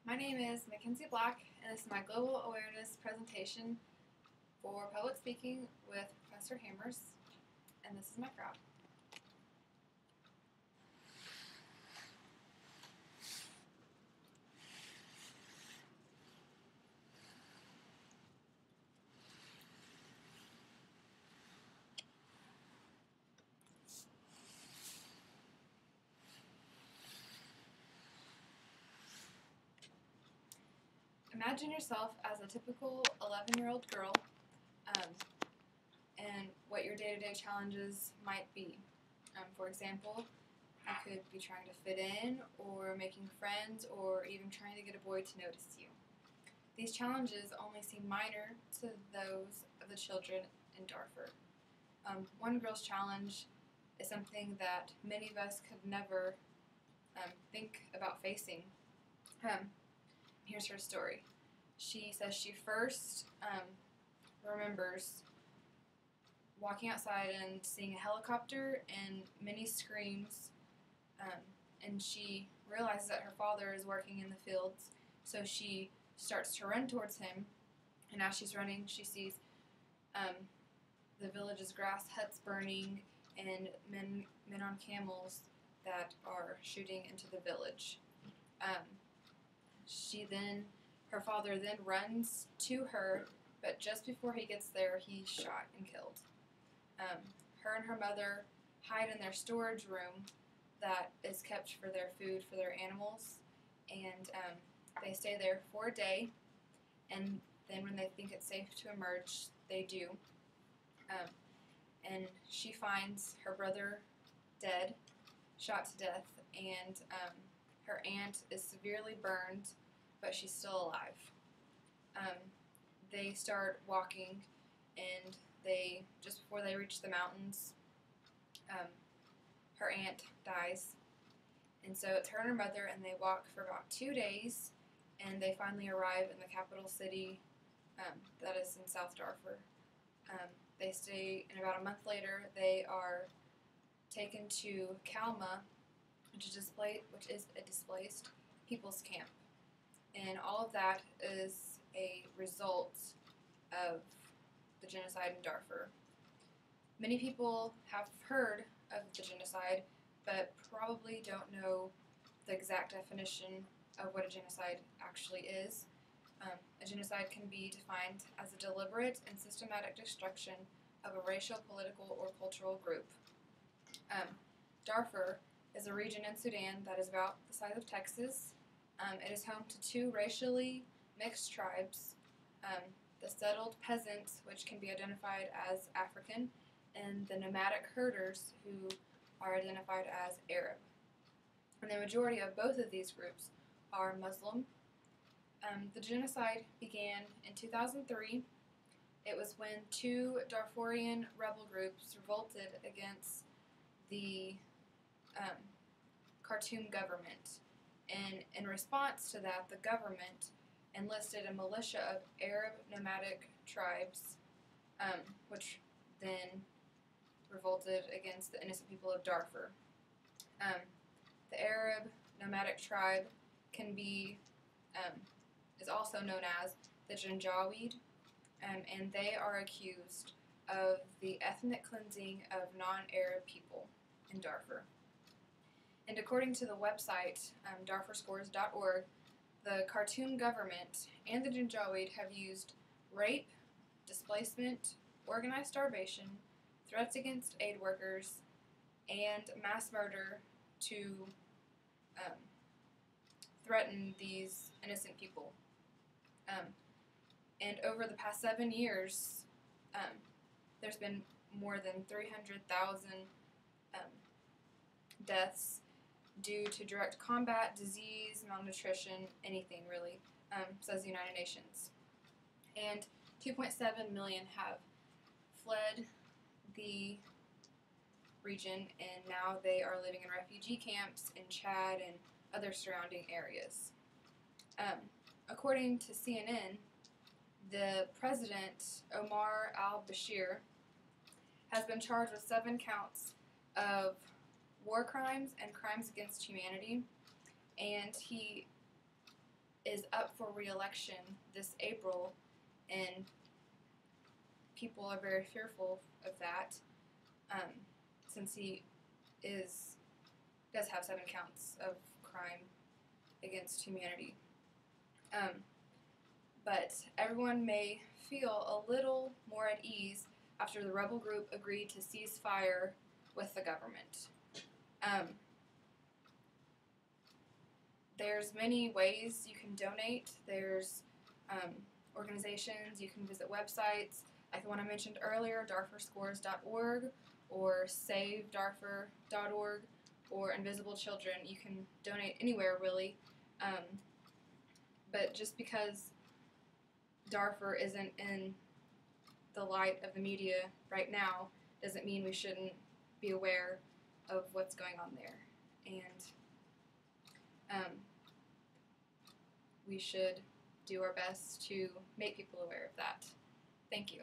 My name is Mackenzie Black, and this is my Global Awareness presentation for public speaking with Professor Hammers, and this is my crowd. Imagine yourself as a typical 11-year-old girl and what your day-to-day challenges might be. For example, you could be trying to fit in, or making friends, or even trying to get a boy to notice you. These challenges only seem minor to those of the children in Darfur. One girl's challenge is something that many of us could never think about facing. Here's her story. She says she first remembers walking outside and seeing a helicopter and many screams, and she realizes that her father is working in the fields, so she starts to run towards him, and as she's running, she sees the village's grass huts burning and men on camels that are shooting into the village. Her father then runs to her, but just before he gets there, he's shot and killed. Her and her mother hide in their storage room that is kept for their food for their animals, and they stay there for a day, and then when they think it's safe to emerge, they do. And she finds her brother dead, shot to death, and her aunt is severely burned, but she's still alive. They start walking, and just before they reach the mountains, her aunt dies. And so it's her and her mother, and they walk for about 2 days, and they finally arrive in the capital city that is in South Darfur. They stay, and about a month later, they are taken to Kalma, which is a displaced people's camp. And all of that is a result of the genocide in Darfur. Many people have heard of the genocide, but probably don't know the exact definition of what a genocide actually is. A genocide can be defined as a deliberate and systematic destruction of a racial, political, or cultural group. Darfur is a region in Sudan that is about the size of Texas. It is home to 2 racially mixed tribes, the settled peasants, which can be identified as African, and the nomadic herders, who are identified as Arab. And the majority of both of these groups are Muslim. The genocide began in 2003. It was when 2 Darfurian rebel groups revolted against the Khartoum government. And in response to that, the government enlisted a militia of Arab nomadic tribes, which then revolted against the innocent people of Darfur. The Arab nomadic tribe is also known as the Janjaweed, and they are accused of the ethnic cleansing of non-Arab people in Darfur. And according to the website darfurscores.org, the Khartoum government and the Janjaweed have used rape, displacement, organized starvation, threats against aid workers, and mass murder to threaten these innocent people. And over the past 7 years, there's been more than 300,000 deaths due to direct combat, disease, malnutrition, anything really, says the United Nations. And 2.7 million have fled the region, and now they are living in refugee camps in Chad and other surrounding areas. According to CNN, the president, Omar al-Bashir, has been charged with 7 counts of war crimes and crimes against humanity, and he is up for re-election this April, and people are very fearful of that, since he does have 7 counts of crime against humanity. But everyone may feel a little more at ease after the rebel group agreed to cease fire with the government. There's many ways you can donate. There's organizations, you can visit websites, like the one I mentioned earlier, darfurscores.org, or savedarfur.org, or Invisible Children. You can donate anywhere, really. But just because Darfur isn't in the light of the media right now doesn't mean we shouldn't be aware of what's going on there. And we should do our best to make people aware of that. Thank you.